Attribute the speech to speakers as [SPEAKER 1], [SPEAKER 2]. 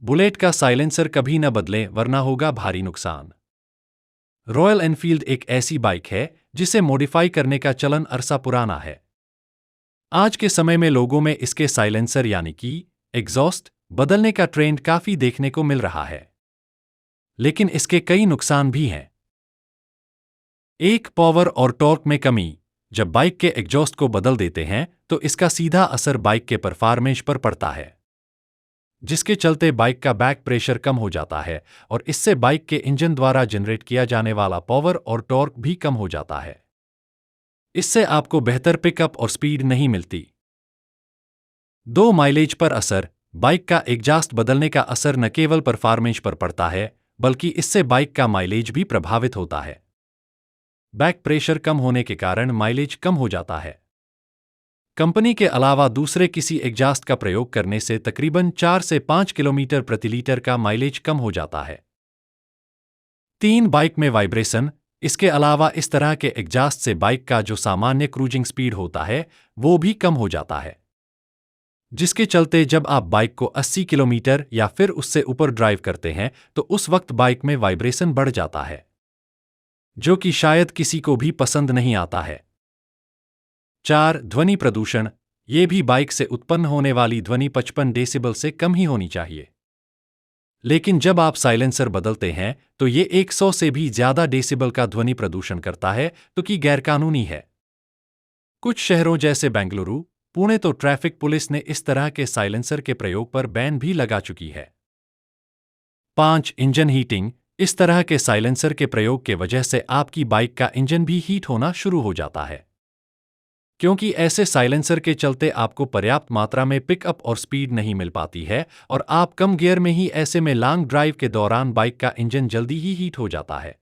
[SPEAKER 1] Bullet का silencer कभी न बदलें वरना होगा भारी नुकसान। रॉयल एनफील्ड एक ऐसी बाइक है जिसे मॉडिफाई करने का चलन अरसा पुराना है। आज के समय में लोगों में इसके साइलेंसर यानी कि एग्जॉस्ट बदलने का ट्रेंड काफी देखने को मिल रहा है, लेकिन इसके कई नुकसान भी हैं। एक, पावर और टॉर्क में कमी। जब बाइक के एग्जॉस्ट को बदल देते हैं तो इसका सीधा असर बाइक के परफॉर्मेंस पर पड़ता है, जिसके चलते बाइक का बैक प्रेशर कम हो जाता है और इससे बाइक के इंजन द्वारा जनरेट किया जाने वाला पावर और टॉर्क भी कम हो जाता है। इससे आपको बेहतर पिकअप और स्पीड नहीं मिलती। 2, माइलेज पर असर। बाइक का एग्जॉस्ट बदलने का असर न केवल परफॉर्मेंस पर पड़ता है, बल्कि इससे बाइक का माइलेज भी प्रभावित होता है। बैक प्रेशर कम होने के कारण माइलेज कम हो जाता है। कंपनी के अलावा दूसरे किसी एग्जॉस्ट का प्रयोग करने से तकरीबन 4 से 5 किलोमीटर प्रति लीटर का माइलेज कम हो जाता है। 3, बाइक में वाइब्रेशन। इसके अलावा इस तरह के एग्जॉस्ट से बाइक का जो सामान्य क्रूजिंग स्पीड होता है वो भी कम हो जाता है, जिसके चलते जब आप बाइक को 80 किलोमीटर या फिर उससे ऊपर ड्राइव करते हैं तो उस वक्त बाइक में वाइब्रेशन बढ़ जाता है, जो कि शायद किसी को भी पसंद नहीं आता है। 4, ध्वनि प्रदूषण। ये भी बाइक से उत्पन्न होने वाली ध्वनि 55 डेसिबल से कम ही होनी चाहिए, लेकिन जब आप साइलेंसर बदलते हैं तो ये 100 से भी ज्यादा डेसिबल का ध्वनि प्रदूषण करता है, तो कि गैरकानूनी है। कुछ शहरों जैसे बेंगलुरु, पुणे तो ट्रैफिक पुलिस ने इस तरह के साइलेंसर के प्रयोग पर बैन भी लगा चुकी है। 5, इंजन हीटिंग। इस तरह के साइलेंसर के प्रयोग के वजह से आपकी बाइक का इंजन भी हीट होना शुरू हो जाता है, क्योंकि ऐसे साइलेंसर के चलते आपको पर्याप्त मात्रा में पिकअप और स्पीड नहीं मिल पाती है और आप कम गियर में ही ऐसे में लॉन्ग ड्राइव के दौरान बाइक का इंजन जल्दी ही हीट हो जाता है।